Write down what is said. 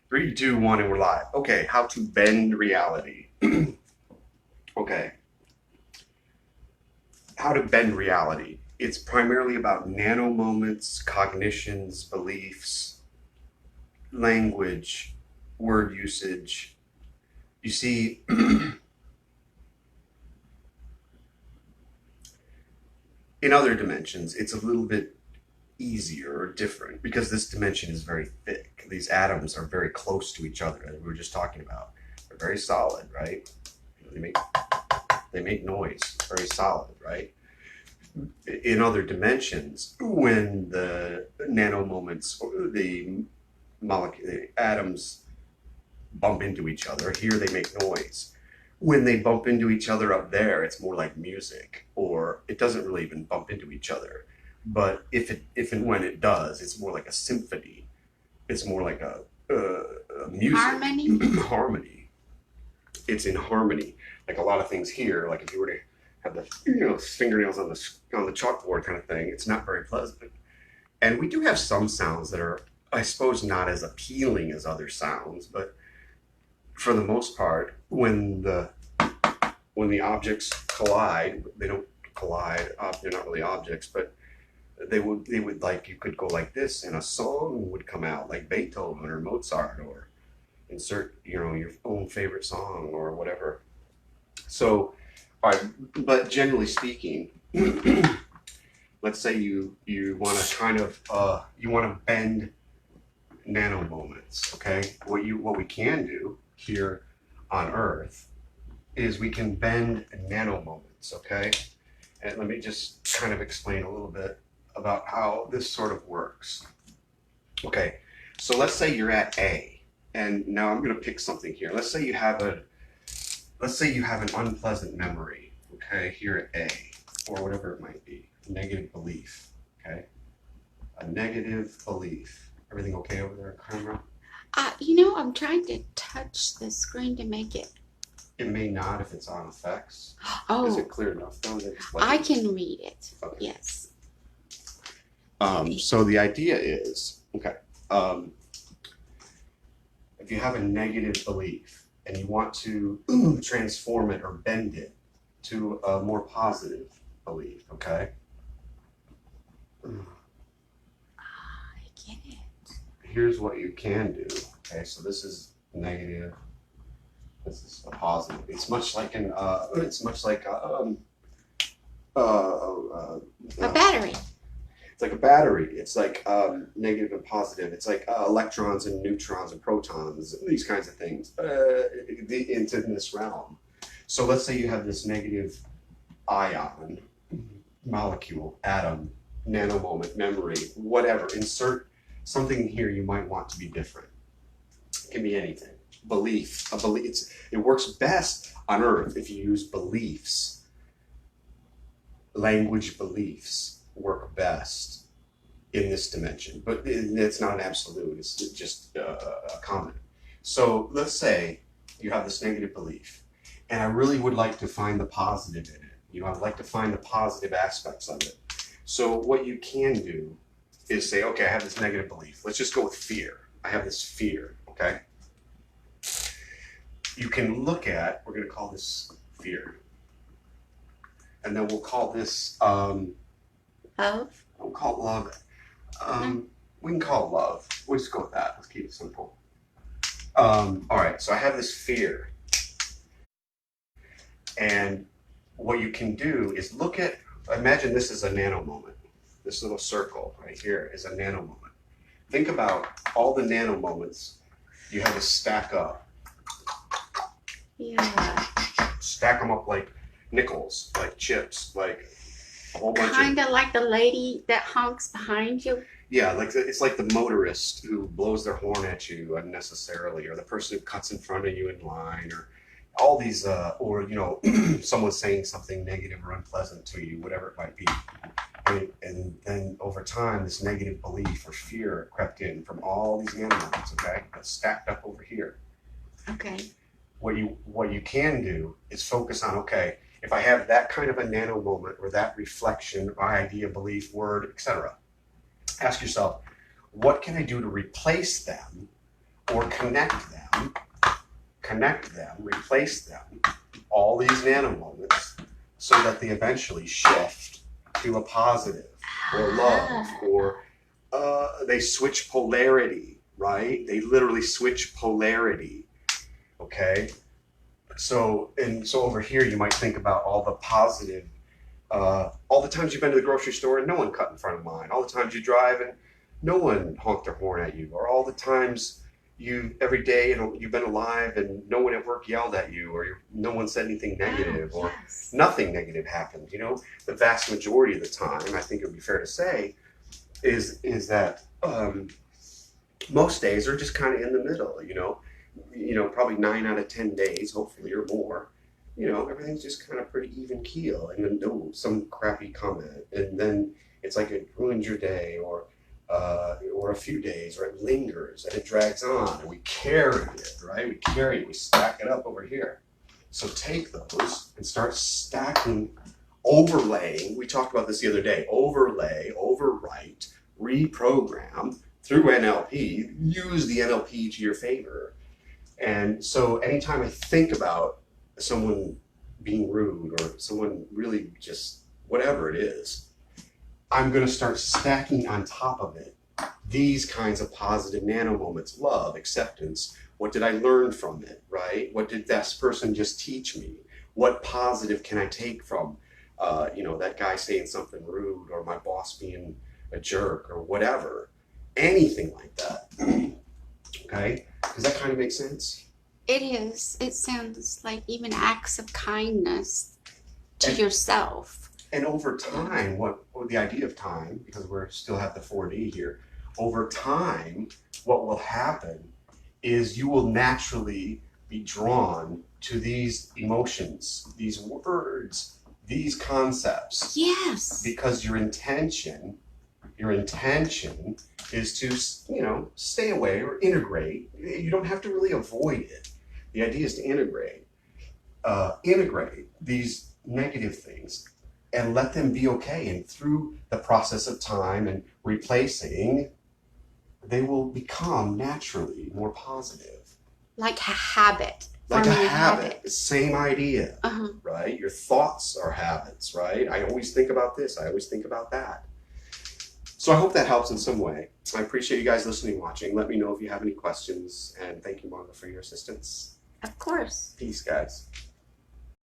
Three, two, one, and we're live. Okay, how to bend reality. Okay, how to bend reality. It's primarily about nano moments, cognitions, beliefs, language, word usage. You see, in other dimensions, it's a little bit easier or different because this dimension is very thick. These atoms are very close to each other, as we were just talking about. They're very solid, right? They make noise, very solid, right? In other dimensions, when the nano moments, the the atoms bump into each other, here they make noise. When they bump into each other up there, it's more like music, or it doesn't really even bump into each other. But if and when it does, it's more like a symphony. It's more like a music Harmony. harmony. It's in harmony. Like a lot of things here, like if you were to have the fingernails on the chalkboard kind of thing, it's not very pleasant. And we do have some sounds that are, I suppose, not as appealing as other sounds, but for the most part, when the objects collide, they don't collide. They're not really objects, but they would like you could go like this, and a song would come out like Beethoven or Mozart, or insert your own favorite song or whatever. So, all right, but generally speaking, let's say you want to kind of you want to bend nano moments. Okay, what we can do here on Earth is we can bend nano moments. Okay, and let me just kind of explain a little bit about how this sort of works. Okay, so let's say you're at A, and now I'm going to pick something here. Let's say you have an unpleasant memory. Okay, here at A, or whatever it might be, negative belief. Okay, a negative belief. Everything okay over there, camera? I'm trying to touch the screen to make it. It may not if it's on effects. Is it Oh, clear enough though that it's I like can read it. okay? Yes. So the idea is okay. Um, if you have a negative belief and you want to transform it or bend it to a more positive belief, okay? I get it. Here's what you can do. Okay, so this is negative. This is a positive. It's much like uh, uh, A uh, battery. it's like a battery. It's like negative and positive. It's like electrons and neutrons and protons. These kinds of things into this realm. So let's say you have this negative ion, molecule, atom, nanomoment, memory, whatever. Insert something here you might want to be different. It can be anything. Belief. It works best on Earth if you use beliefs. Language beliefs work best in this dimension, but it's not an absolute. It's just a comment. So let's say you have this negative belief, and I really would like to find the positive in it. I'd like to find the positive aspects of it. So what you can do is say, okay, I have this negative belief. Let's just go with fear. I have this fear, okay? You can look at, we're going to call this fear. And then we'll call this, Love. we'll call it love. No. We can call it love. We'll just go with that. Let's keep it simple. All right, so I have this fear. And what you can do is imagine this is a nano moment. This little circle right here is a nano moment. Think about all the nano moments you have to stack up. Yeah. Stack them up like nickels, like chips, like a whole bunch of. Kind of like the lady that honks behind you. Yeah, like it's like the motorist who blows their horn at you unnecessarily, or the person who cuts in front of you in line, or all these, or someone saying something negative or unpleasant to you, whatever it might be. And then over time, this negative belief or fear crept in from all these animals. Okay, that's stacked up over here. Okay. What you can do is focus on, okay, if I have that kind of a nano moment or that reflection, idea, belief, word, etc., ask yourself, what can I do to replace them or connect them, replace them, all these nanomoments, so that they eventually shift to a positive or love, or they switch polarity, right? They literally switch polarity, okay? So over here, you might think about all the positive, all the times you've been to the grocery store and no one cut in front of mine, all the times you drive and no one honked their horn at you, or all the times every day, you've been alive and no one at work yelled at you, or no one said anything negative, or nothing negative happened. The vast majority of the time, I think it would be fair to say, is that most days are just kind of in the middle. Probably 9 out of 10 days, hopefully, or more. Everything's just kind of pretty even keel, and then some crappy comment, and then it's like it ruins your day, or a few days, or it lingers and it drags on, and we carry it, right? We stack it up over here. So take those and start stacking, overlaying. We talked about this the other day. Overlay, overwrite, reprogram through NLP. Use the NLP to your favor. And so anytime I think about someone being rude, or someone really just whatever it is, I'm going to start stacking on top of it these kinds of positive nanomoments: love, acceptance. What did I learn from it, right? What did this person just teach me? What positive can I take from, that guy saying something rude, or my boss being a jerk, or whatever? Anything like that. Okay? Does that kind of make sense? It is. It sounds like even acts of kindness to yourself. And over time, what the idea of time, because we still have the 4D here, over time, what will happen is you will naturally be drawn to these emotions, these words, these concepts. Yes. Because your intention is to, stay away or integrate. You don't have to really avoid it. The idea is to integrate these negative things and let them be okay. And through the process of time and replacing, they will become naturally more positive. Like a habit. Like a habit. Same idea, right? Your thoughts are habits, right? I always think about this. I always think about that. So I hope that helps in some way. I appreciate you guys listening, watching. Let me know if you have any questions. And thank you, Margo, for your assistance. Of course. Peace, guys.